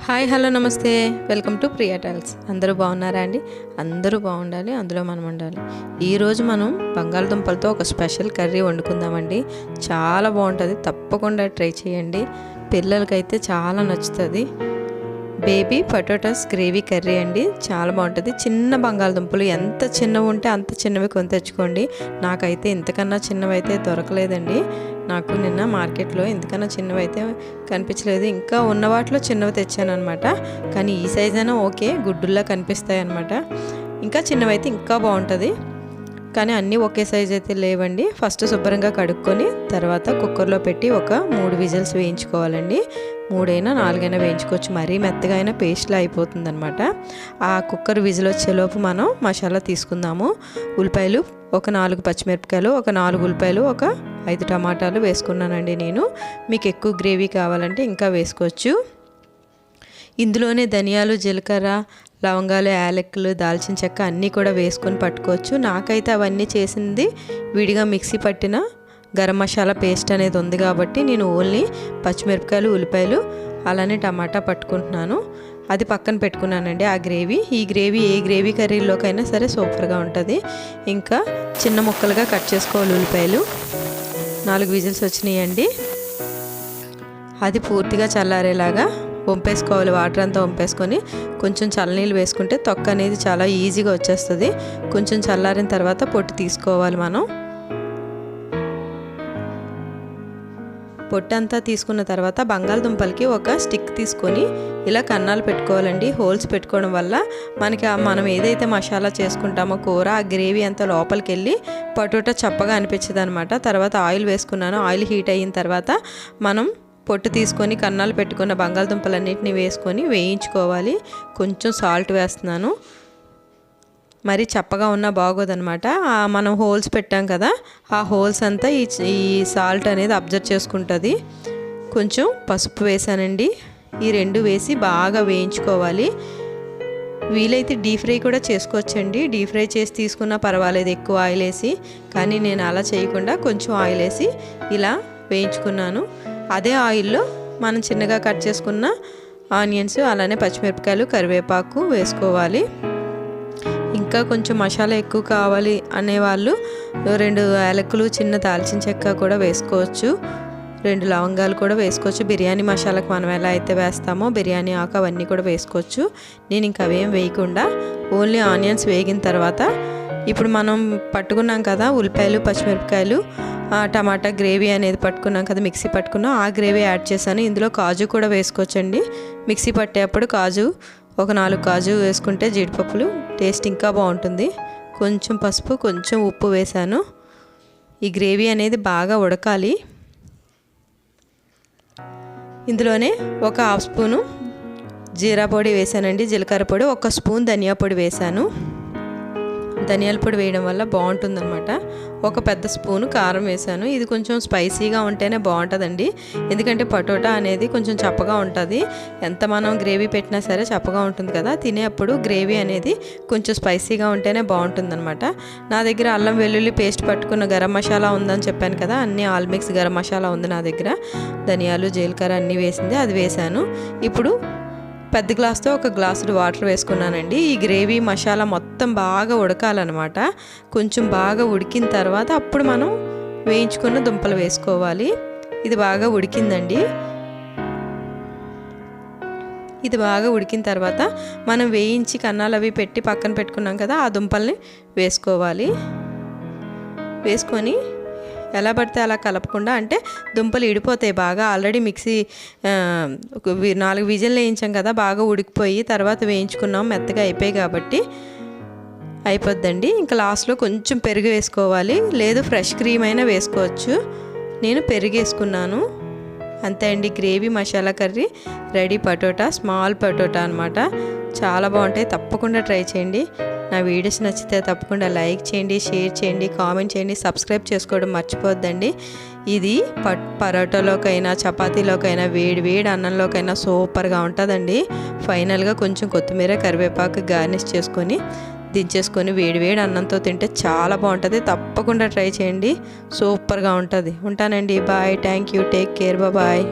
Hi hello నమస్తే welcome to Priya tiles. అందరూ బాగున్నారా అండి? అందరూ బాగుండాలి, అందులో మనం ఉండాలి. ఈరోజు మనం బంగాళదుంపలతో ఒక స్పెషల్ కర్రీ వండుకుందామండి. చాలా బాగుంటుంది, తప్పకుండా ట్రై చేయండి. పిల్లలకైతే చాలా నచ్చుతుంది. బేబీ పొటాటోస్ గ్రేవీ కర్రీ అండి, చాలా బాగుంటుంది. చిన్న బంగాళదుంపలు ఎంత చిన్నవి ఉంటే అంత చిన్నవి కొని తెచ్చుకోండి. నాకైతే ఇంతకన్నా చిన్నవి అయితే దొరకలేదండి. నాకు నిన్న మార్కెట్లో ఇంతకన్నా చిన్నవి అయితే కనిపించలేదు. ఇంకా ఉన్న వాటిలో చిన్నవి తెచ్చాను అనమాట. కానీ ఈ సైజ్ అయినా ఓకే, గుడ్డుల్లా కనిపిస్తాయి అనమాట. ఇంకా చిన్నవి అయితే ఇంకా బాగుంటుంది, కానీ అన్నీ ఒకే సైజ్ అయితే లేవండి. ఫస్ట్ శుభ్రంగా కడుక్కొని తర్వాత కుక్కర్లో పెట్టి ఒక 3 విజిల్స్ వేయించుకోవాలండి. 3 అయినా 4 అయినా వేయించుకోవచ్చు, మరీ మెత్తగా అయినా పేస్ట్లా అయిపోతుంది అనమాట. ఆ కుక్కర్ విజిల్ వచ్చేలోపు మనం మసాలా తీసుకుందాము. ఉల్లిపాయలు ఒక 4 పచ్చిమిరపకాయలు, ఒక 4 ఉల్లిపాయలు, ఒక 5 టమాటాలు వేసుకున్నానండి నేను. మీకు ఎక్కువ గ్రేవీ కావాలంటే ఇంకా వేసుకోవచ్చు. ఇందులోనే ధనియాలు, జీలకర్ర, లవంగాలు, యాలకులు, దాల్చిన చెక్క అన్నీ కూడా వేసుకొని పట్టుకోవచ్చు. నాకైతే అవన్నీ చేసింది విడిగా మిక్సీ పట్టిన గరం మసాలా పేస్ట్ అనేది ఉంది కాబట్టి నేను ఓన్లీ పచ్చిమిరపకాయలు, ఉల్లిపాయలు, అలానే టమాటా పట్టుకుంటున్నాను. అది పక్కన పెట్టుకున్నానండి. ఆ గ్రేవీ, ఈ గ్రేవీ ఏ గ్రేవీ కర్రీలోకైనా సరే సూపర్గా ఉంటుంది. ఇంకా చిన్న ముక్కలుగా కట్ చేసుకోవాలి ఉల్లిపాయలు. 4 విజిల్స్ వచ్చినాయండి. అది పూర్తిగా చల్లారేలాగా వంపేసుకోవాలి. వాటర్ అంతా వంపేసుకొని కొంచెం చల్లనీళ్ళు వేసుకుంటే తొక్క అనేది చాలా ఈజీగా వచ్చేస్తుంది. కొంచెం చల్లారిన తర్వాత పొట్టు తీసుకోవాలి. మనం పొట్టు అంతా తీసుకున్న తర్వాత బంగాళదుంపలకి ఒక స్టిక్ తీసుకొని ఇలా కన్నాలు పెట్టుకోవాలండి. హోల్స్ పెట్టుకోవడం వల్ల మనకి మనం ఏదైతే మసాలా చేసుకుంటామో కూర, ఆ గ్రేవీ అంతా లోపలికి వెళ్ళి పొటాటో చప్పగా అనిపించదు అనమాట. తర్వాత ఆయిల్ వేసుకున్నాను. ఆయిల్ హీట్ అయిన తర్వాత మనం పొట్టు తీసుకొని కన్నాలు పెట్టుకున్న బంగాళదుంపలన్నింటినీ వేసుకొని వేయించుకోవాలి. కొంచెం సాల్ట్ వేస్తున్నాను, మరి చప్పగా ఉన్నా బాగోదనమాట. మనం హోల్స్ పెట్టాం కదా, ఆ హోల్స్ అంతా ఈ సాల్ట్ అనేది అబ్జర్వ్ చేసుకుంటుంది. కొంచెం పసుపు వేసానండి. ఈ 2 వేసి బాగా వేయించుకోవాలి. వీలైతే డీప్ ఫ్రై కూడా చేసుకోవచ్చండి. డీప్ ఫ్రై చేసి తీసుకున్నా పర్వాలేదు ఎక్కువ ఆయిల్ వేసి, కానీ నేను అలా చేయకుండా కొంచెం ఆయిల్ వేసి ఇలా వేయించుకున్నాను. అదే ఆయిల్లో మనం చిన్నగా కట్ చేసుకున్న ఆనియన్స్, అలానే పచ్చిమిరపకాయలు, కరివేపాకు వేసుకోవాలి. ఇంకా కొంచెం మసాలా ఎక్కువ కావాలి అనేవాళ్ళు 2 యాలకులు, చిన్న దాల్చిన చెక్క కూడా వేసుకోవచ్చు. 2 లవంగాలు కూడా వేసుకోవచ్చు. బిర్యానీ మసాలాకు మనం ఎలా అయితే వేస్తామో బిర్యానీ ఆకు అవన్నీ కూడా వేసుకోవచ్చు. నేను ఇంకా అవేం వేయకుండా ఓన్లీ ఆనియన్స్ వేగిన తర్వాత ఇప్పుడు మనం పట్టుకున్నాం కదా ఉల్లిపాయలు, పచ్చిమిరపకాయలు, టమాటా గ్రేవీ అనేది పట్టుకున్నాం కదా, మిక్సీ పట్టుకున్నాం, ఆ గ్రేవీ యాడ్ చేశాను. ఇందులో కాజు కూడా వేసుకోవచ్చండి. మిక్సీ పట్టేటప్పుడు కాజు ఒక 4 కాజు వేసుకుంటే జీడిపప్పులు టేస్ట్ ఇంకా బాగుంటుంది. కొంచెం పసుపు, కొంచెం ఉప్పు వేశాను. ఈ గ్రేవీ అనేది బాగా ఉడకాలి. ఇందులోనే ఒక 1/2 స్పూను జీరా పొడి వేసానండి, జీలకర్ర పొడి, 1 స్పూన్ ధనియా పొడి వేశాను. ధనియాల పొడి వేయడం వల్ల బాగుంటుందన్నమాట. 1 పెద్ద స్పూను కారం వేసాను. ఇది కొంచెం స్పైసీగా ఉంటేనే బాగుంటుందండి, ఎందుకంటే పొటాటో అనేది కొంచెం చప్పగా ఉంటుంది. ఎంత మనం గ్రేవీ పెట్టినా సరే చప్పగా ఉంటుంది కదా, తినేప్పుడు గ్రేవీ అనేది కొంచెం స్పైసీగా ఉంటేనే బాగుంటుందన్నమాట. నా దగ్గర అల్లం వెల్లుల్లి పేస్ట్ పట్టుకున్న గరం మసాలా ఉందని చెప్పాను కదా, అన్నీ ఆల్ మిక్స్ గరం మసాలా ఉంది నా దగ్గర. ధనియాలు, జీలకర్ర అన్నీ వేసింది, అది వేసాను. ఇప్పుడు పెద్ద గ్లాస్తో 1 గ్లాసుడు వాటర్ వేసుకున్నానండి. ఈ గ్రేవీ మసాలా మొత్తం బాగా ఉడకాలన్నమాట. కొంచెం బాగా ఉడికిన తర్వాత అప్పుడు మనం వేయించుకున్న దుంపలు వేసుకోవాలి. ఇది బాగా ఉడికిందండి. ఇది బాగా ఉడికిన తర్వాత మనం వేయించి కన్నాలు అవి పెట్టి పక్కన పెట్టుకున్నాం కదా, ఆ దుంపల్ని వేసుకోవాలి. వేసుకొని ఎలా పడితే అలా కలపకుండా, అంటే దుంపలు ఇడిపోతాయి బాగా. ఆల్రెడీ మిక్సీ 4 విజిల్ వేయించాం కదా, బాగా ఉడికిపోయి తర్వాత వేయించుకున్నాం, మెత్తగా అయిపోయి కాబట్టి అయిపోద్దండి. ఇంకా లాస్ట్లో కొంచెం పెరుగు వేసుకోవాలి, లేదు ఫ్రెష్ క్రీమ్ అయినా వేసుకోవచ్చు. నేను పెరుగు వేసుకున్నాను. అంతే అండి, gravy masala curry ready. Potato, small potato అనమాట. చాలా బాగుంటాయి, తప్పకుండా ట్రై చేయండి. నా వీడియోస్ నచ్చితే తప్పకుండా లైక్ చేయండి, షేర్ చేయండి, కామెంట్ చేయండి, సబ్స్క్రైబ్ చేసుకోవడం మర్చిపోద్దండి. ఇది పరోటాలోకైనా, చపాతీలోకైనా, వేడి అన్నంలోకైనా సూపర్గా ఉంటుందండి. ఫైనల్గా కొంచెం కొత్తిమీర, కరివేపాకు గార్నిష్ చేసుకొని దించేసుకొని వేడి అన్నంతో తింటే చాలా బాగుంటుంది. తప్పకుండా ట్రై చేయండి, సూపర్గా ఉంటుంది. ఉంటానండి, bye, thank you, take care, bye.